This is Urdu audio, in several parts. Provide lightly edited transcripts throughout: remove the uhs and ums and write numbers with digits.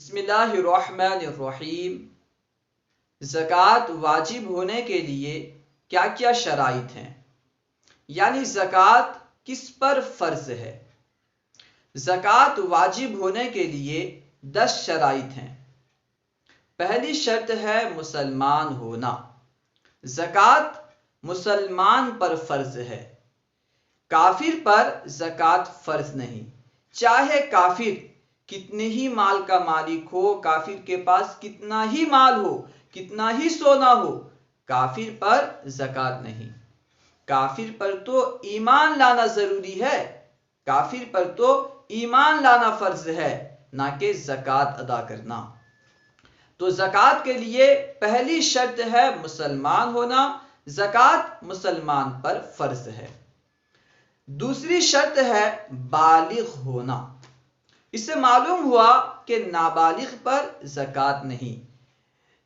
بسم اللہ الرحمن الرحیم۔ زکوٰۃ واجب ہونے کے لیے کیا کیا شرائط ہیں؟ یعنی زکوٰۃ کس پر فرض ہے؟ زکوٰۃ واجب ہونے کے لیے 10 شرائط ہیں۔ پہلی شرط ہے مسلمان ہونا۔ زکوٰۃ مسلمان پر فرض ہے، کافر پر زکوٰۃ فرض نہیں۔ چاہے کافر کتنے ہی مال کا مالک ہو، کافر کے پاس کتنا ہی مال ہو، کتنا ہی سونا ہو، کافر پر زکوٰۃ نہیں۔ کافر پر تو ایمان لانا ضروری ہے، کافر پر تو ایمان لانا فرض ہے، نہ کہ زکوٰۃ ادا کرنا۔ تو زکوٰۃ کے لیے پہلی شرط ہے مسلمان ہونا، زکوٰۃ مسلمان پر فرض ہے۔ دوسری شرط ہے بالغ ہونا۔ اس سے معلوم ہوا کہ نابالغ پر زکوٰۃ نہیں۔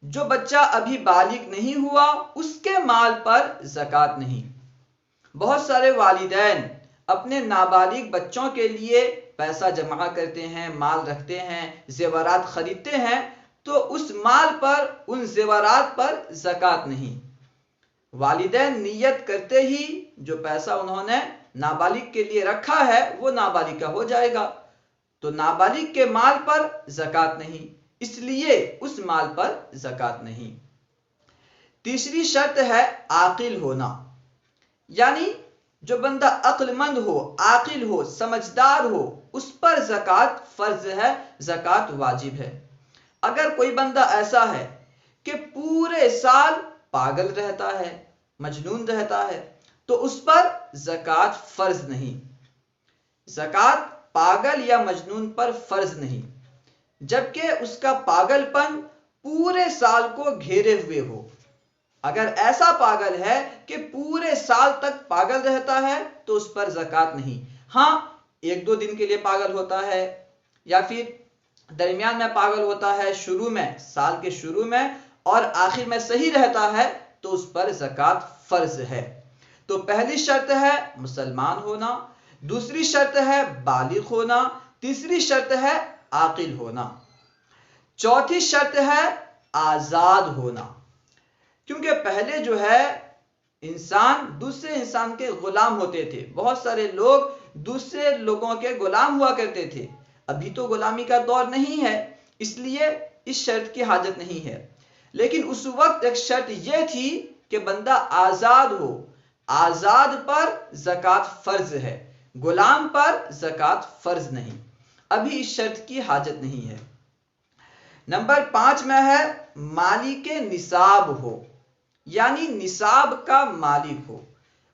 جو بچہ ابھی بالغ نہیں ہوا اس کے مال پر زکوٰۃ نہیں۔ بہت سارے والدین اپنے نابالغ بچوں کے لیے پیسہ جمع کرتے ہیں، مال رکھتے ہیں، زیورات خریدتے ہیں، تو اس مال پر، ان زیورات پر زکوٰۃ نہیں۔ والدین نیت کرتے ہی جو پیسہ انہوں نے نابالغ کے لیے رکھا ہے وہ نابالغ کا ہو جائے گا، تو نابالغ کے مال پر زکوٰۃ نہیں، اس لیے اس مال پر زکوٰۃ نہیں۔ تیسری شرط ہے عاقل ہونا، یعنی جو بندہ عقل مند ہو، عاقل ہو، سمجھدار ہو، اس پر زکوٰۃ فرض ہے، زکوٰۃ واجب ہے۔ اگر کوئی بندہ ایسا ہے کہ پورے سال پاگل رہتا ہے، مجنون رہتا ہے، تو اس پر زکوٰۃ فرض نہیں۔ زکوٰۃ پاگل یا مجنون پر فرض نہیں، جبکہ اس کا پاگل پن پورے سال کو گھیرے ہوئے ہو۔ اگر ایسا پاگل ہے کہ پورے سال تک پاگل رہتا ہے تو اس پر زکوٰۃ نہیں۔ ہاں، 1-2 دن کے لیے پاگل ہوتا ہے، یا پھر درمیان میں پاگل ہوتا ہے، شروع میں، سال کے شروع میں، اور آخر میں صحیح رہتا ہے، تو اس پر زکوٰۃ فرض ہے۔ تو پہلی شرط ہے مسلمان ہونا، دوسری شرط ہے بالغ ہونا، تیسری شرط ہے عاقل ہونا، چوتھی شرط ہے آزاد ہونا۔ کیونکہ پہلے جو ہے انسان دوسرے انسان کے غلام ہوتے تھے، بہت سارے لوگ دوسرے لوگوں کے غلام ہوا کرتے تھے۔ ابھی تو غلامی کا دور نہیں ہے، اس لیے اس شرط کی حاجت نہیں ہے، لیکن اس وقت ایک شرط یہ تھی کہ بندہ آزاد ہو۔ آزاد پر زکوٰۃ فرض ہے، غلام پر زکوٰۃ فرض نہیں۔ ابھی اس شرط کی حاجت نہیں ہے۔ نمبر 5 میں ہے مالک نصاب ہو، یعنی نصاب کا مالک ہو۔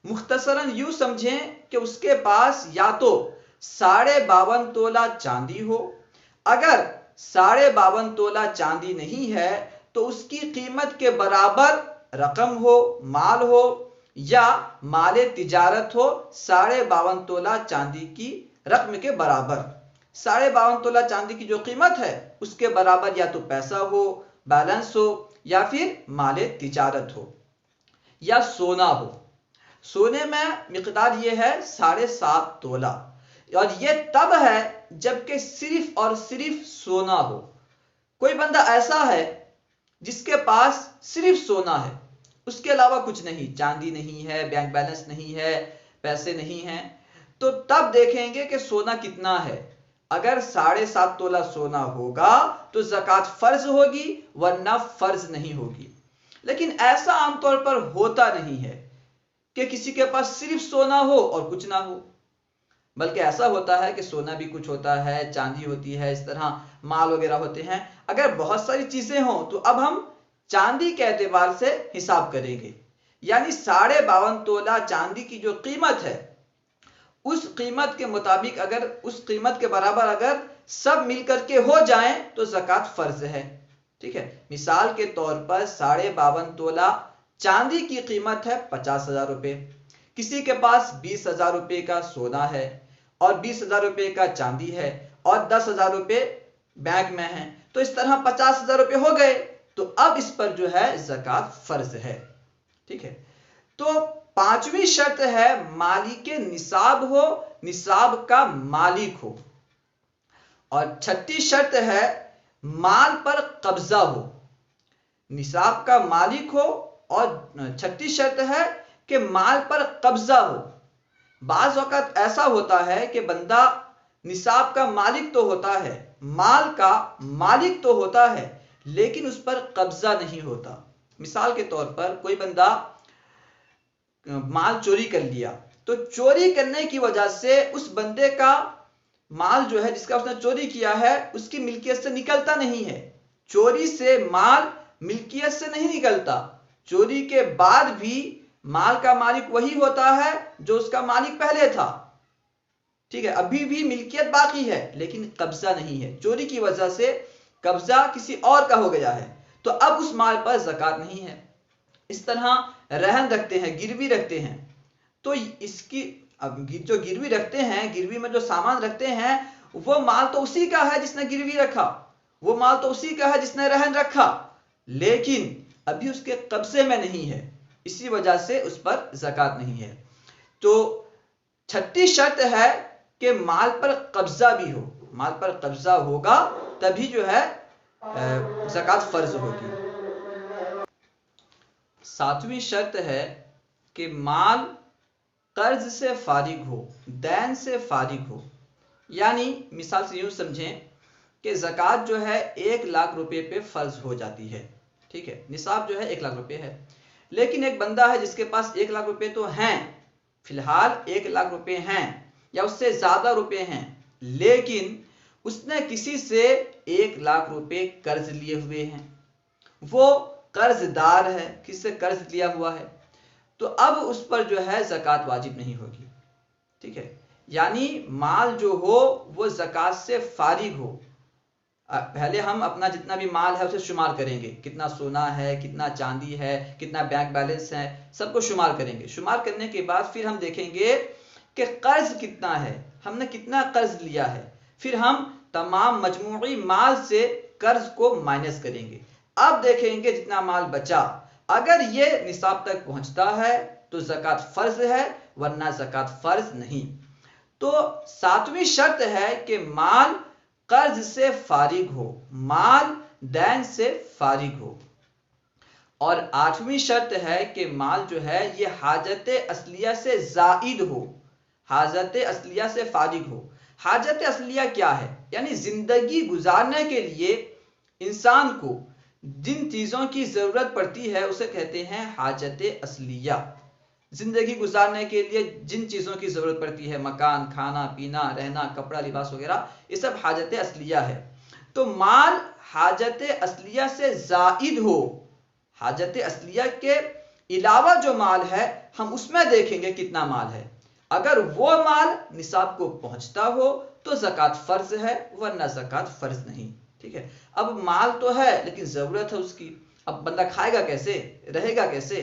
مختصراً یوں سمجھیں کہ اس کے پاس یا تو 52.5 تولہ چاندی ہو، اگر 52.5 تولہ چاندی نہیں ہے تو اس کی قیمت کے برابر رقم ہو، مال ہو، یا مال تجارت ہو 52.5 تولہ چاندی کی رقم کے برابر۔ 52.5 تولہ چاندی کی جو قیمت ہے اس کے برابر یا تو پیسہ ہو، بیلنس ہو، یا پھر مال تجارت ہو، یا سونا ہو۔ سونے میں مقدار یہ ہے 7.5 تولہ، اور یہ تب ہے جبکہ صرف اور صرف سونا ہو۔ کوئی بندہ ایسا ہے جس کے پاس صرف سونا ہے، اس کے علاوہ کچھ نہیں، چاندی نہیں ہے، بینک بیلنس نہیں ہے، پیسے نہیں ہیں، تو تب دیکھیں گے کہ سونا کتنا ہے۔ اگر 7.5 تولہ سونا ہوگا تو زکوٰۃ فرض ہوگی، ورنہ فرض نہیں ہوگی۔ لیکن ایسا عام طور پر ہوتا نہیں ہے کہ کسی کے پاس صرف سونا ہو اور کچھ نہ ہو، بلکہ ایسا ہوتا ہے کہ سونا بھی کچھ ہوتا ہے، چاندی ہوتی ہے، اس طرح مال وغیرہ ہوتے ہیں۔ اگر بہت ساری چیزیں ہوں تو اب ہم چاندی کے اعتبار سے حساب کریں گے، یعنی 52.5 تولہ چاندی کی جو قیمت ہے اس قیمت کے مطابق، اگر اس قیمت کے برابر اگر سب مل کر کے ہو جائیں تو زکوٰۃ فرض ہے۔ ٹھیک ہے، مثال کے طور پر 52.5 تولہ چاندی کی قیمت ہے 50,000 روپے، کسی کے پاس 20,000 روپے کا سونا ہے، اور 20,000 روپے کا چاندی ہے، اور 10,000 روپے بینک میں ہیں، تو اس طرح 50,000 روپے ہو گئے، تو اب اس پر جو ہے زکوٰۃ فرض ہے۔ ٹھیک ہے، تو 5ویں شرط ہے مالک نصاب ہو، نصاب کا مالک ہو، اور 6ٹھی شرط ہے مال پر قبضہ ہو، نصاب کا مالک ہو، اور چھٹی شرط ہے کہ مال پر قبضہ ہو۔ بعض وقت ایسا ہوتا ہے کہ بندہ نصاب کا مالک تو ہوتا ہے، مال کا مالک تو ہوتا ہے، لیکن اس پر قبضہ نہیں ہوتا۔ مثال کے طور پر کوئی بندہ مال چوری کر لیا، تو چوری کرنے کی وجہ سے اس بندے کا مال جو ہے، جس کا اس نے چوری کیا ہے، اس کی ملکیت سے نکلتا نہیں ہے۔ چوری سے مال ملکیت سے نہیں نکلتا، چوری کے بعد بھی مال کا مالک وہی ہوتا ہے جو اس کا مالک پہلے تھا، ٹھیک ہے، ابھی بھی ملکیت باقی ہے لیکن قبضہ نہیں ہے۔ چوری کی وجہ سے قبضہ کسی اور کا ہو گیا ہے، تو اب اس مال پر زکوٰۃ نہیں ہے۔ اس طرح رہن رکھتے ہیں، گروی رکھتے ہیں، تو اس کی اب جو گروی رکھتے ہیں، گروی میں جو سامان رکھتے ہیں، وہ مال تو اسی کا ہے جس نے گروی رکھا، وہ مال تو اسی کا ہے جس نے رہن رکھا، لیکن ابھی اس کے قبضے میں نہیں ہے، اسی وجہ سے اس پر زکوٰۃ نہیں ہے۔ تو چھٹی شرط ہے کہ مال پر قبضہ بھی ہو، مال پر قبضہ ہوگا تبھی جو ہے زکوٰۃ فرض ہوگی۔ ساتویں شرط ہے کہ مال قرض سے فارغ ہو، دین سے فارغ ہو۔ یعنی مثال سے یوں سمجھیں کہ زکوٰۃ جو ہے 1,00,000 روپے پہ فرض ہو جاتی ہے، ٹھیک ہے، نصاب جو ہے 1,00,000 روپے ہے، لیکن ایک بندہ ہے جس کے پاس 1,00,000 روپے تو ہیں، فی الحال 1,00,000 روپے ہیں یا اس سے زیادہ روپے ہیں، لیکن اس نے کسی سے 1,00,000 روپے قرض لیے ہوئے ہیں، وہ قرض دار ہے، کسی سے قرض لیا ہوا ہے، تو اب اس پر جو ہے زکوٰۃ واجب نہیں ہوگی، ٹھیک ہے، یعنی مال جو ہو وہ زکوٰۃ سے فارغ ہو۔ پہلے ہم اپنا جتنا بھی مال ہے اسے شمار کریں گے، کتنا سونا ہے، کتنا چاندی ہے، کتنا بینک بیلنس ہے، سب کو شمار کریں گے۔ شمار کرنے کے بعد پھر ہم دیکھیں گے کہ قرض کتنا ہے، ہم نے کتنا قرض لیا ہے، پھر ہم تمام مجموعی مال سے قرض کو مائنس کریں گے۔ اب دیکھیں گے جتنا مال بچا، اگر یہ نصاب تک پہنچتا ہے تو زکوٰۃ فرض ہے، ورنہ زکوٰۃ فرض نہیں۔ تو ساتویں شرط ہے کہ مال قرض سے فارغ ہو، مال دین سے فارغ ہو۔ اور آٹھویں شرط ہے کہ مال جو ہے یہ حاجت اصلیہ سے زائد ہو، حاجت اصلیہ سے فارغ ہو۔ حاجت اصلیہ کیا ہے؟ یعنی زندگی گزارنے کے لیے انسان کو جن چیزوں کی ضرورت پڑتی ہے اسے کہتے ہیں حاجت اصلیہ۔ زندگی گزارنے کے لیے جن چیزوں کی ضرورت پڑتی ہے، مکان، کھانا پینا، رہنا، کپڑا لباس وغیرہ، یہ سب حاجت اصلیہ ہے۔ تو مال حاجت اصلیہ سے زائد ہو، حاجت اصلیہ کے علاوہ جو مال ہے ہم اس میں دیکھیں گے کتنا مال ہے، اگر وہ مال نصاب کو پہنچتا ہو تو زکوٰۃ فرض ہے، ورنہ زکوٰۃ فرض نہیں، ٹھیک ہے۔ اب مال تو ہے لیکن ضرورت ہے اس کی، اب بندہ کھائے گا کیسے، رہے گا کیسے؟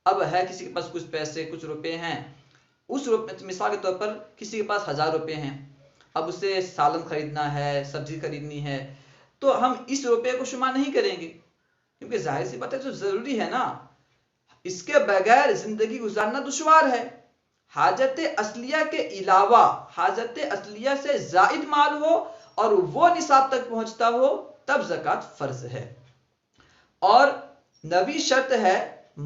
اب ہے کسی کے پاس کچھ پیسے، کچھ روپے ہیں، اس روپے مثال کے طور پر کسی کے پاس 1,000 روپے ہیں، اب اسے سالن خریدنا ہے، سبزی خریدنی ہے، تو ہم اس روپے کو شمار نہیں کریں گے، کیونکہ ظاہر سی بات ہے جو ضروری ہے نا، اس کے بغیر زندگی گزارنا دشوار ہے۔ حاجت اصلیہ کے علاوہ حاجت اصلیہ سے زائد مال ہو اور وہ نصاب تک پہنچتا ہو تب زکوٰۃ فرض ہے۔ اور 9ویں شرط ہے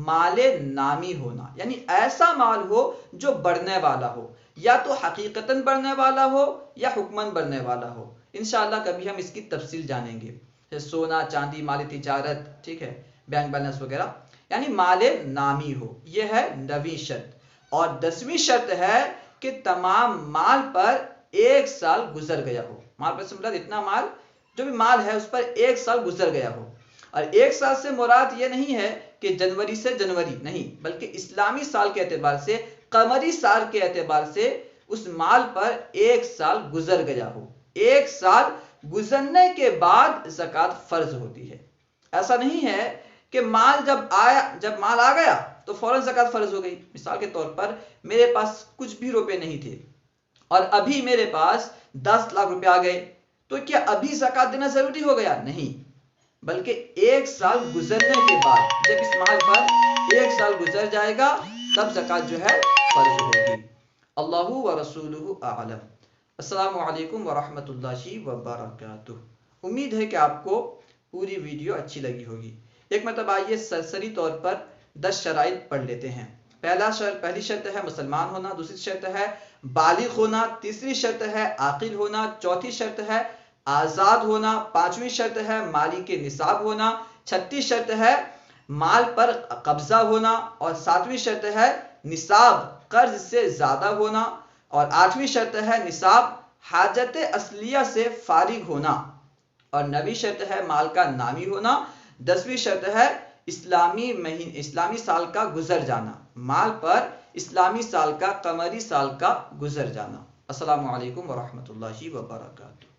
مال نامی ہونا، یعنی ایسا مال ہو جو بڑھنے والا ہو، یا تو حقیقتاً بڑھنے والا ہو یا حکماً بڑھنے والا ہو۔ انشاءاللہ کبھی ہم اس کی تفصیل جانیں گے، سونا چاندی، مال تجارت، ٹھیک ہے، بینک بیلنس وغیرہ، یعنی مال نامی ہو، یہ ہے 9ویں شرط۔ اور 10ویں شرط ہے کہ تمام مال پر 1 سال گزر گیا ہو، مال پر سے مراد اتنا مال، جو بھی مال ہے اس پر 1 سال گزر گیا ہو۔ اور 1 سال سے مراد یہ نہیں ہے کہ جنوری سے جنوری نہیں، بلکہ اسلامی سال کے اعتبار سے، قمری سال کے اعتبار سے اس مال پر 1 سال گزر گیا ہو۔ 1 سال گزرنے کے بعد زکوٰۃ فرض ہوتی ہے۔ ایسا نہیں ہے کہ مال جب مال آ گیا تو فوراً زکوٰۃ فرض ہو گئی۔ مثال کے طور پر میرے پاس کچھ بھی روپے نہیں تھے اور ابھی میرے پاس 10 لاکھ روپے آ گئے، تو کیا ابھی زکوٰۃ دینا ضروری ہو گیا؟ نہیں، بلکہ 1 سال گزرنے کے بعد، جب اس مال پر 1 سال گزر جائے گا تب زکوٰۃ جو ہے فرض ہوگی۔ اللہ و رسولہ اعلم۔ السلام علیکم ورحمۃ اللہ وبرکاتہ۔ امید ہے کہ آپ کو پوری ویڈیو اچھی لگی ہوگی۔ ایک مرتبہ آئیے سرسری طور پر 10 شرائط پڑھ لیتے ہیں۔ پہلی شرط ہے مسلمان ہونا، دوسری شرط ہے بالغ ہونا، تیسری شرط ہے عاقل ہونا، چوتھی شرط ہے آزاد ہونا، پانچویں شرط ہے مالی کے نصاب ہونا، چھٹی شرط ہے مال پر قبضہ ہونا، اور ساتویں شرط ہے نصاب قرض سے زیادہ ہونا، اور آٹھویں شرط ہے نصاب حاجت اصلیہ سے فارغ ہونا، اور نویں شرط ہے مال کا نامی ہونا، 10ویں شرط ہے اسلامی سال کا گزر جانا، مال پر اسلامی سال کا قمری سال کا گزر جانا۔ السلام علیکم ورحمۃ اللہ وبرکاتہ۔